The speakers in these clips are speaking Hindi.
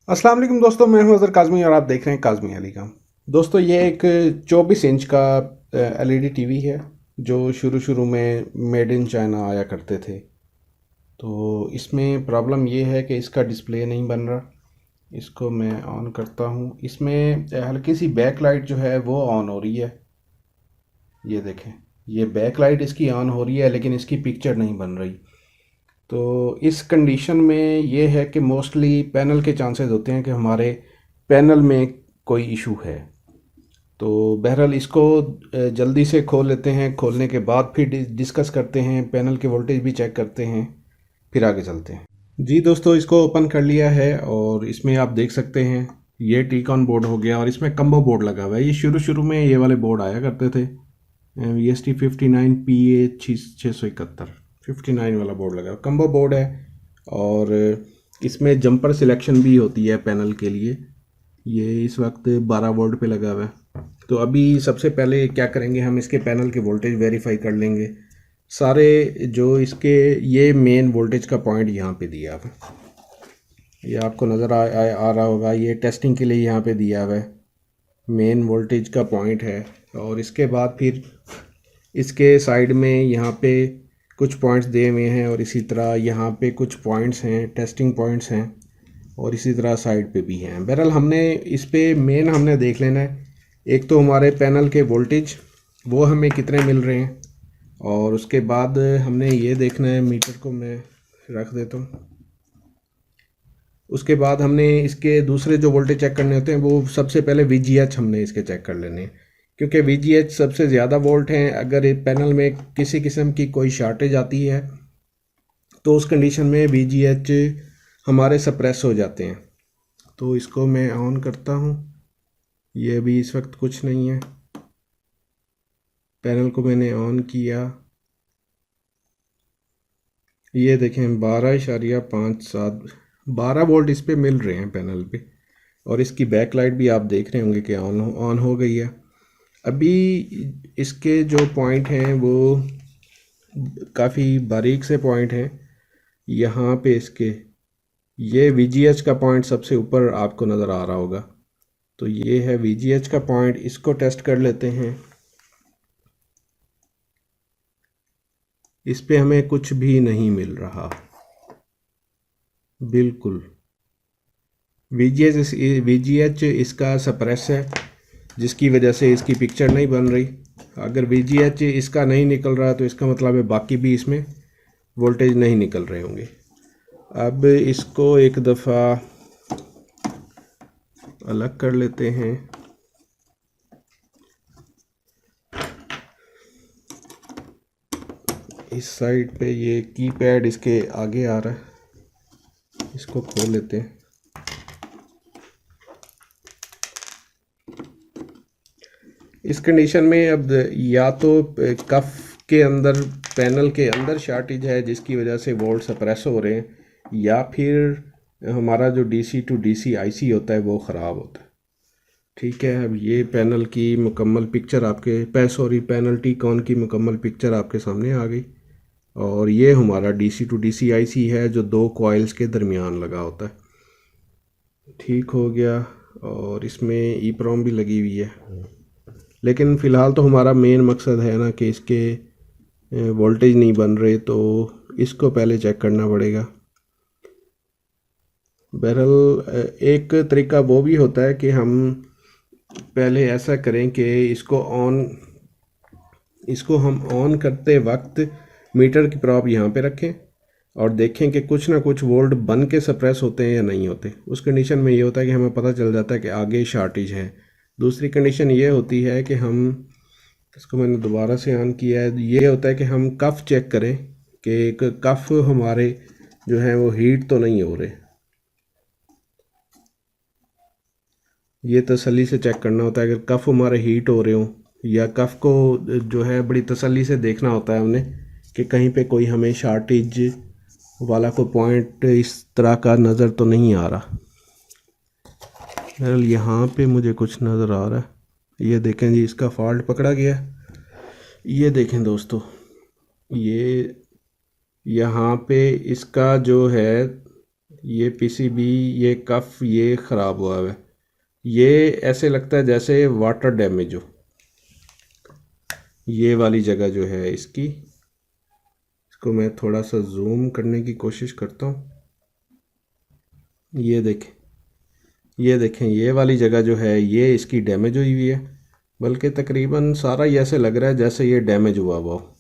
अस्सलाम वालेकुम दोस्तों, मैं हूं अज़हर काज़मी और आप देख रहे हैं काज़मी अली का। दोस्तों ये एक 24 इंच का एलईडी टीवी है जो शुरू शुरू में मेड इन चाइना आया करते थे। तो इसमें प्रॉब्लम ये है कि इसका डिस्प्ले नहीं बन रहा। इसको मैं ऑन करता हूं, इसमें हल्की सी बैक लाइट जो है वो ऑन हो रही है। ये देखें, ये बैक लाइट इसकी ऑन हो रही है लेकिन इसकी पिक्चर नहीं बन रही। तो इस कंडीशन में ये है कि मोस्टली पैनल के चांसेस होते हैं कि हमारे पैनल में कोई इशू है। तो बहरहाल इसको जल्दी से खोल लेते हैं। खोलने के बाद फिर डिस्कस करते हैं, पैनल के वोल्टेज भी चेक करते हैं, फिर आगे चलते हैं। जी दोस्तों, इसको ओपन कर लिया है और इसमें आप देख सकते हैं ये टीकॉन बोर्ड हो गया और इसमें कम्बो बोर्ड लगा हुआ है। ये शुरू शुरू में ये वाले बोर्ड आया करते थे, VST59PA671 59 वाला बोर्ड लगा, कम्बो बोर्ड है। और इसमें जंपर सिलेक्शन भी होती है पैनल के लिए। ये इस वक्त 12 वोल्ट पे लगा हुआ है। तो अभी सबसे पहले क्या करेंगे, हम इसके पैनल के वोल्टेज वेरीफाई कर लेंगे सारे। जो इसके ये मेन वोल्टेज का पॉइंट यहाँ पे दिया हुआ है, ये आपको नज़र आ रहा होगा। ये टेस्टिंग के लिए यहाँ पे दिया हुआ है, मेन वोल्टेज का पॉइंट है। और इसके बाद फिर इसके साइड में यहाँ पे कुछ पॉइंट्स दिए हुए हैं और इसी तरह यहाँ पे कुछ पॉइंट्स हैं, टेस्टिंग पॉइंट्स हैं, और इसी तरह साइड पे भी हैं। बहरहाल हमने इस पे मेन हमने देख लेना है, एक तो हमारे पैनल के वोल्टेज वो हमें कितने मिल रहे हैं, और उसके बाद हमने ये देखना है, मीटर को मैं रख देता हूँ। उसके बाद हमने इसके दूसरे जो वोल्टेज चेक करने होते हैं वो सबसे पहले VGH हमने इसके चेक कर लेने हैं, क्योंकि VGH सबसे ज़्यादा वोल्ट हैं। अगर एक पैनल में किसी किस्म की कोई शॉर्टेज आती है तो उस कंडीशन में VGH हमारे सप्रेस हो जाते हैं। तो इसको मैं ऑन करता हूँ। ये अभी इस वक्त कुछ नहीं है, पैनल को मैंने ऑन किया। ये देखें 12.57 12 वोल्ट इस पे मिल रहे हैं पैनल पे, और इसकी बैक लाइट भी आप देख रहे होंगे कि ऑन हो गई है। अभी इसके जो पॉइंट हैं वो काफ़ी बारीक से पॉइंट हैं। यहाँ पे इसके ये VGH का पॉइंट सबसे ऊपर आपको नज़र आ रहा होगा। तो ये है VGH का पॉइंट, इसको टेस्ट कर लेते हैं। इस पे हमें कुछ भी नहीं मिल रहा बिल्कुल। VGH इसका सप्रेस है, जिसकी वजह से इसकी पिक्चर नहीं बन रही। अगर VGH इसका नहीं निकल रहा तो इसका मतलब है बाकी भी इसमें वोल्टेज नहीं निकल रहे होंगे। अब इसको एक दफ़ा अलग कर लेते हैं। इस साइड पे ये कीपैड इसके आगे आ रहा है, इसको खोल लेते हैं। इस कंडीशन में अब या तो कफ के अंदर, पैनल के अंदर शॉर्टेज है जिसकी वजह से वोल्ट सप्रेस हो रहे हैं, या फिर हमारा जो DC टू DC IC होता है वो ख़राब होता है। ठीक है, अब ये पैनल की मुकम्मल पिक्चर पैनल टीकॉन की मुकम्मल पिक्चर आपके सामने आ गई। और ये हमारा DC टू DC IC है जो दो कॉइल्स के दरमियान लगा होता है। ठीक हो गया, और इसमें EEPROM भी लगी हुई है। लेकिन फ़िलहाल तो हमारा मेन मकसद है ना कि इसके वोल्टेज नहीं बन रहे, तो इसको पहले चेक करना पड़ेगा। बहरहाल एक तरीका वो भी होता है कि हम पहले ऐसा करें कि इसको हम ऑन करते वक्त मीटर की प्रॉब यहाँ पे रखें और देखें कि कुछ ना कुछ वोल्ट बन के सप्रेस होते हैं या नहीं होते। उस कंडीशन में ये होता है कि हमें पता चल जाता है कि आगे शॉर्टेज है। दूसरी कंडीशन ये होती है कि हम, इसको मैंने दोबारा से ऑन किया है, ये होता है कि हम कफ चेक करें कि कफ हमारे जो है वो हीट तो नहीं हो रहे। ये तसल्ली से चेक करना होता है, अगर कफ हमारे हीट हो रहे हो, या कफ को जो है बड़ी तसल्ली से देखना होता है हमने कि कहीं पे कोई हमें शॉर्टेज वाला कोई पॉइंट इस तरह का नज़र तो नहीं आ रहा। यहाँ पे मुझे कुछ नज़र आ रहा है। ये देखें जी, इसका फॉल्ट पकड़ा गया। ये देखें दोस्तों, ये यहाँ पे इसका जो है ये पीसीबी, ये कफ, ये ख़राब हुआ है। ये ऐसे लगता है जैसे वाटर डैमेज हो। ये वाली जगह जो है इसकी, इसको मैं थोड़ा सा जूम करने की कोशिश करता हूँ। ये देखें, ये देखें, ये वाली जगह जो है ये इसकी डैमेज हुई हुई है। बल्कि तकरीबन सारा ही ऐसे लग रहा है जैसे ये डैमेज हुआ हुआ हो।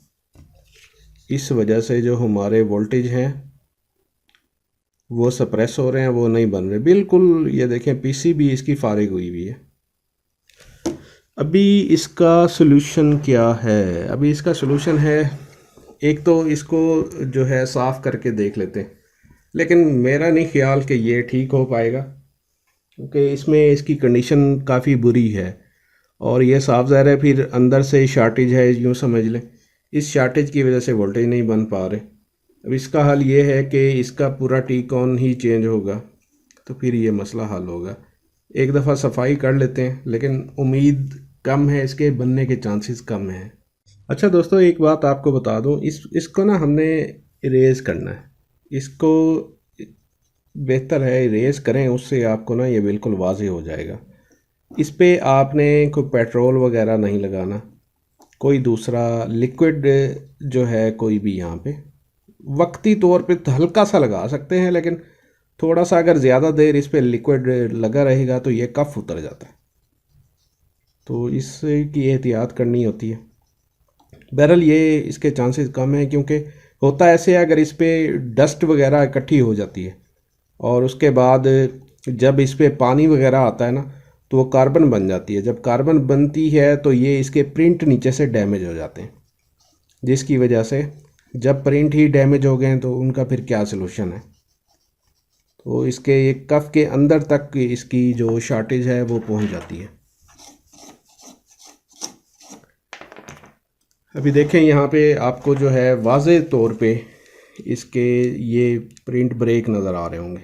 इस वजह से जो हमारे वोल्टेज हैं वो सप्रेस हो रहे हैं, वो नहीं बन रहे बिल्कुल। ये देखें पीसीबी इसकी फारिग हुई हुई है। अभी इसका सलूशन क्या है? अभी इसका सलूशन है, एक तो इसको जो है साफ़ करके देख लेते हैं। लेकिन मेरा नहीं ख्याल कि ये ठीक हो पाएगा, क्योंकि इसमें इसकी कंडीशन काफ़ी बुरी है। और ये साफ ज़ाहिर है फिर अंदर से शार्टेज है, यूँ समझ लें। इस शार्टेज की वजह से वोल्टेज नहीं बन पा रहे। अब इसका हल ये है कि इसका पूरा टी कॉन ही चेंज होगा, तो फिर ये मसला हल होगा। एक दफ़ा सफाई कर लेते हैं, लेकिन उम्मीद कम है, इसके बनने के चांसेस कम हैं। अच्छा दोस्तों, एक बात आपको बता दूं, इसको ना हमने इरेज़ करना है। इसको बेहतर है इरेज़ करें, उससे आपको ना ये बिल्कुल वाज़ेह हो जाएगा। इस पे आपने कोई पेट्रोल वगैरह नहीं लगाना, कोई दूसरा लिक्विड जो है कोई भी यहाँ पे वक्ती तौर पे तो हल्का सा लगा सकते हैं, लेकिन थोड़ा सा अगर ज़्यादा देर इस पे लिक्विड लगा रहेगा तो ये कफ उतर जाता है, तो इसकी एहतियात करनी होती है। बहरहाल ये इसके चांसेस कम हैं, क्योंकि होता ऐसे है, अगर इस पे डस्ट वगैरह इकट्ठी हो जाती है और उसके बाद जब इस पे पानी वगैरह आता है ना, तो वो कार्बन बन जाती है। जब कार्बन बनती है तो ये इसके प्रिंट नीचे से डैमेज हो जाते हैं, जिसकी वजह से जब प्रिंट ही डैमेज हो गए तो उनका फिर क्या सलूशन है। तो इसके एक कफ के अंदर तक इसकी जो शार्टेज है वो पहुंच जाती है। अभी देखें यहाँ पे आपको जो है वाज़े तौर पे इसके ये प्रिंट ब्रेक नज़र आ रहे होंगे।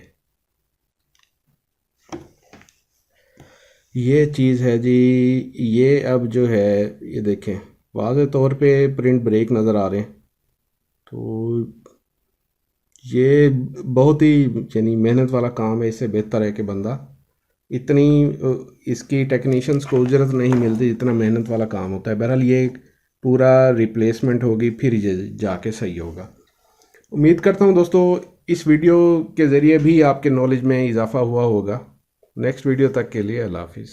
ये चीज़ है जी, ये अब जो है ये देखें वाज़े तौर पे प्रिंट ब्रेक नज़र आ रहे हैं। तो ये बहुत ही यानी मेहनत वाला काम है। इससे बेहतर है कि बंदा इतनी इसकी टेक्नीशियंस को उजरत नहीं मिलती जितना मेहनत वाला काम होता है। बहरहाल ये पूरा रिप्लेसमेंट होगी, फिर ये जाके सही होगा। उम्मीद करता हूँ दोस्तों इस वीडियो के ज़रिए भी आपके नॉलेज में इजाफ़ा हुआ होगा। नेक्स्ट वीडियो तक के लिए अल्लाह हाफिज़।